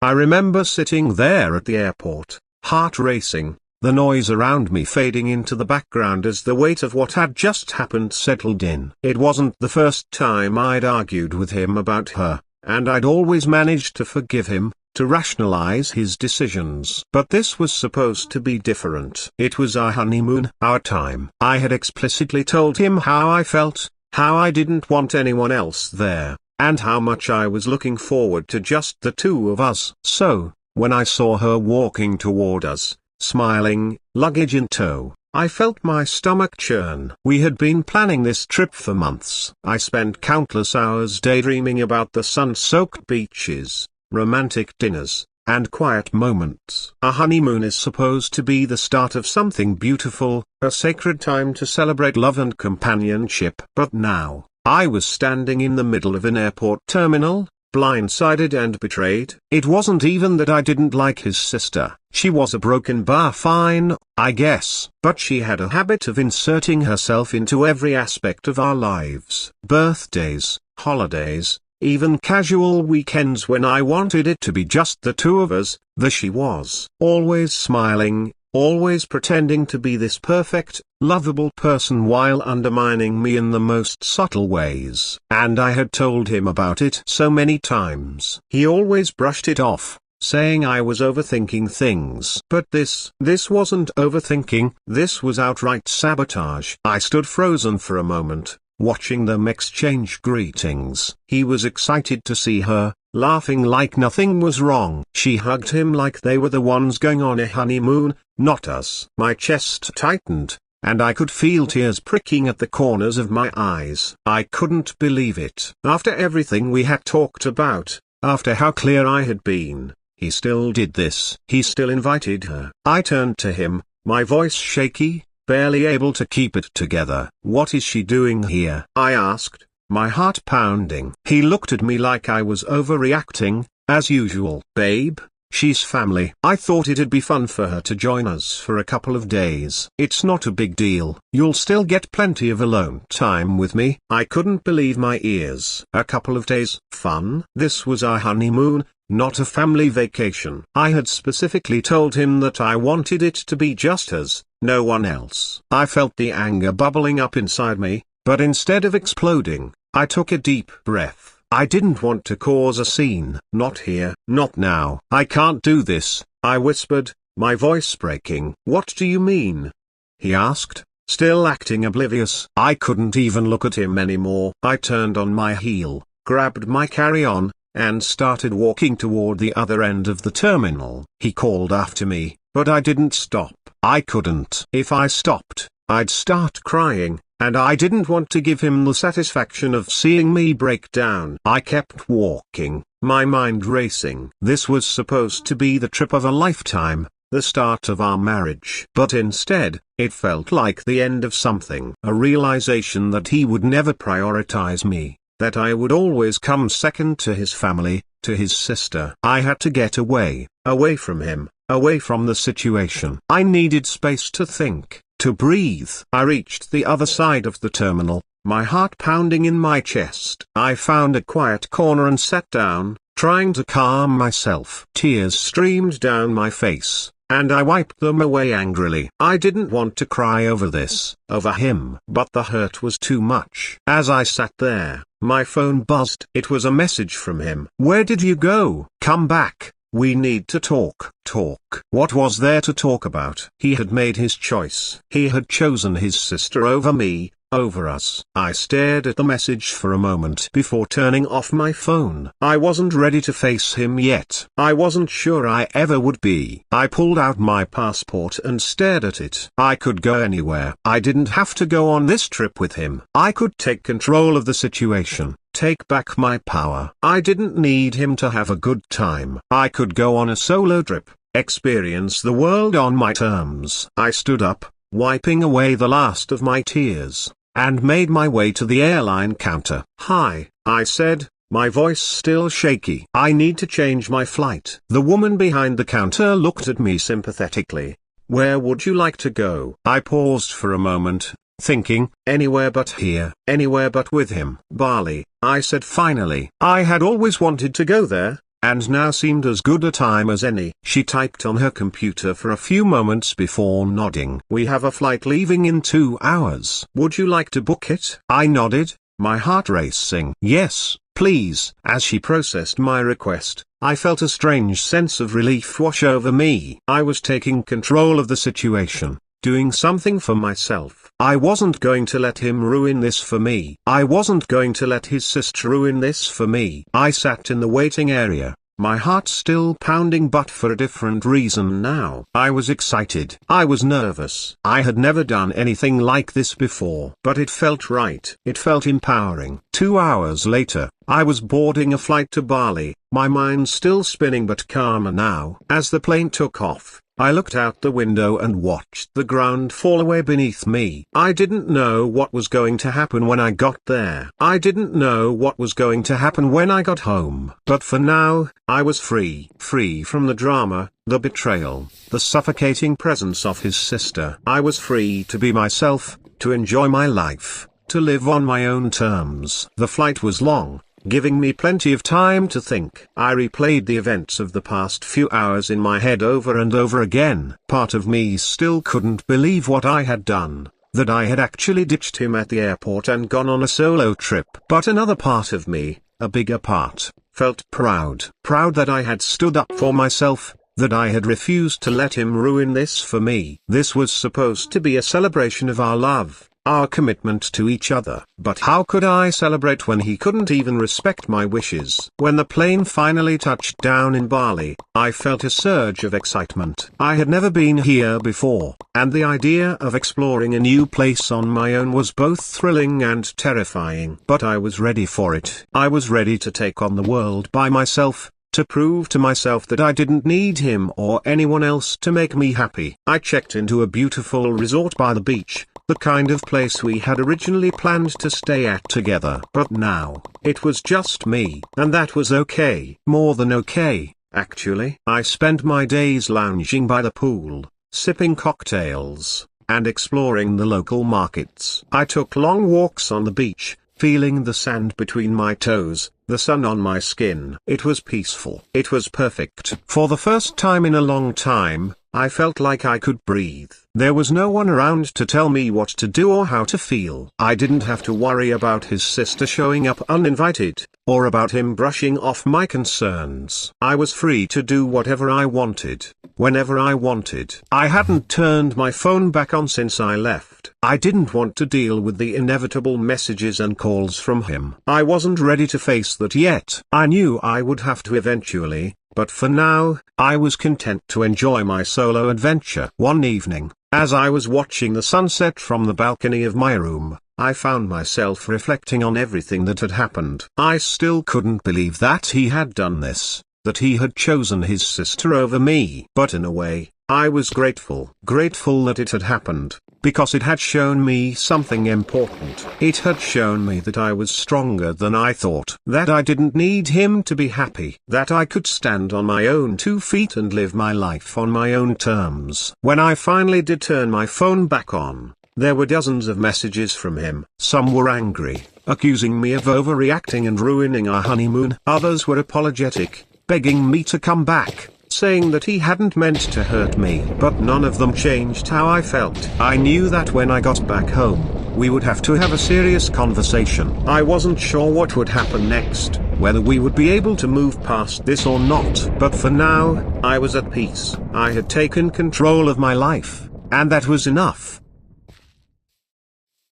I remember sitting there at the airport, heart racing, the noise around me fading into the background as the weight of what had just happened settled in. It wasn't the first time I'd argued with him about her, and I'd always managed to forgive him, to rationalize his decisions. But this was supposed to be different. It was our honeymoon, our time. I had explicitly told him how I felt, how I didn't want anyone else there, and how much I was looking forward to just the two of us. So, when I saw her walking toward us, smiling, luggage in tow, I felt my stomach churn. We had been planning this trip for months. I spent countless hours daydreaming about the sun-soaked beaches, romantic dinners, and quiet moments. A honeymoon is supposed to be the start of something beautiful, a sacred time to celebrate love and companionship. But now, I was standing in the middle of an airport terminal, blindsided and betrayed. It wasn't even that I didn't like his sister. She was a broken bar fine, I guess. But she had a habit of inserting herself into every aspect of our lives. Birthdays, holidays, even casual weekends when I wanted it to be just the two of us. There she was, always smiling, always pretending to be this perfect, lovable person while undermining me in the most subtle ways. And I had told him about it so many times. He always brushed it off, saying I was overthinking things. But this wasn't overthinking, this was outright sabotage. I stood frozen for a moment, watching them exchange greetings. He was excited to see her, laughing like nothing was wrong. She hugged him like they were the ones going on a honeymoon, not us. My chest tightened, and I could feel tears pricking at the corners of my eyes. I couldn't believe it. After everything we had talked about, after how clear I had been, he still did this. He still invited her. I turned to him, my voice shaky, barely able to keep it together. "What is she doing here?" I asked, my heart pounding. He looked at me like I was overreacting, as usual. "Babe, she's family. I thought it'd be fun for her to join us for a couple of days. It's not a big deal. You'll still get plenty of alone time with me." I couldn't believe my ears. A couple of days? Fun? This was our honeymoon, not a family vacation. I had specifically told him that I wanted it to be just us, no one else. I felt the anger bubbling up inside me, but instead of exploding, I took a deep breath. I didn't want to cause a scene. "Not here, not now. I can't do this," I whispered, my voice breaking. "What do you mean?" he asked, still acting oblivious. I couldn't even look at him anymore. I turned on my heel, grabbed my carry-on, and started walking toward the other end of the terminal. He called after me, but I didn't stop. I couldn't. If I stopped, I'd start crying, and I didn't want to give him the satisfaction of seeing me break down. I kept walking, my mind racing. This was supposed to be the trip of a lifetime, the start of our marriage. But instead, it felt like the end of something. A realization that he would never prioritize me, that I would always come second to his family, to his sister. I had to get away, away from him, away from the situation. I needed space to think, to breathe. I reached the other side of the terminal, my heart pounding in my chest. I found a quiet corner and sat down, trying to calm myself. Tears streamed down my face, and I wiped them away angrily. I didn't want to cry over this, over him, but the hurt was too much. As I sat there, my phone buzzed. It was a message from him. "Where did you go? Come back. We need to talk." Talk. What was there to talk about? He had made his choice. He had chosen his sister over me, over us. I stared at the message for a moment before turning off my phone. I wasn't ready to face him yet. I wasn't sure I ever would be. I pulled out my passport and stared at it. I could go anywhere. I didn't have to go on this trip with him. I could take control of the situation, take back my power. I didn't need him to have a good time. I could go on a solo trip, experience the world on my terms. I stood up, wiping away the last of my tears, and made my way to the airline counter. "Hi," I said, my voice still shaky. "I need to change my flight." The woman behind the counter looked at me sympathetically. "Where would you like to go?" I paused for a moment, thinking, anywhere but here, anywhere but with him. "Bali," I said finally. I had always wanted to go there, and now seemed as good a time as any. She typed on her computer for a few moments before nodding. "We have a flight leaving in 2 hours. Would you like to book it?" I nodded, my heart racing. "Yes, please." As she processed my request, I felt a strange sense of relief wash over me. I was taking control of the situation, doing something for myself. I wasn't going to let him ruin this for me. I wasn't going to let his sister ruin this for me. I sat in the waiting area, my heart still pounding, but for a different reason now. I was excited. I was nervous. I had never done anything like this before. But it felt right. It felt empowering. 2 hours later, I was boarding a flight to Bali, my mind still spinning but calmer now. As the plane took off, I looked out the window and watched the ground fall away beneath me. I didn't know what was going to happen when I got there. I didn't know what was going to happen when I got home. But for now, I was free. Free from the drama, the betrayal, the suffocating presence of his sister. I was free to be myself, to enjoy my life, to live on my own terms. The flight was long, giving me plenty of time to think. I replayed the events of the past few hours in my head over and over again. Part of me still couldn't believe what I had done, that I had actually ditched him at the airport and gone on a solo trip. But another part of me, a bigger part, felt proud. Proud that I had stood up for myself, that I had refused to let him ruin this for me. This was supposed to be a celebration of our love, our commitment to each other. But how could I celebrate when he couldn't even respect my wishes? When the plane finally touched down in Bali, I felt a surge of excitement. I had never been here before, and the idea of exploring a new place on my own was both thrilling and terrifying. But I was ready for it. I was ready to take on the world by myself, to prove to myself that I didn't need him or anyone else to make me happy. I checked into a beautiful resort by the beach, the kind of place we had originally planned to stay at together. But now, it was just me, and that was okay. More than okay, actually. I spent my days lounging by the pool, sipping cocktails, and exploring the local markets. I took long walks on the beach, feeling the sand between my toes, the sun on my skin. It was peaceful. It was perfect. For the first time in a long time, I felt like I could breathe. There was no one around to tell me what to do or how to feel. I didn't have to worry about his sister showing up uninvited, or about him brushing off my concerns. I was free to do whatever I wanted, whenever I wanted. I hadn't turned my phone back on since I left. I didn't want to deal with the inevitable messages and calls from him. I wasn't ready to face that yet. I knew I would have to eventually, but for now, I was content to enjoy my solo adventure. One evening, as I was watching the sunset from the balcony of my room, I found myself reflecting on everything that had happened. I still couldn't believe that he had done this, that he had chosen his sister over me. But in a way, I was grateful. Grateful that it had happened, because it had shown me something important. It had shown me that I was stronger than I thought. That I didn't need him to be happy. That I could stand on my own 2 feet and live my life on my own terms. When I finally did turn my phone back on, there were dozens of messages from him. Some were angry, accusing me of overreacting and ruining our honeymoon. Others were apologetic, begging me to come back, saying that he hadn't meant to hurt me. But none of them changed how I felt. I knew that when I got back home, we would have to have a serious conversation. I wasn't sure what would happen next, whether we would be able to move past this or not. But for now, I was at peace. I had taken control of my life, and that was enough.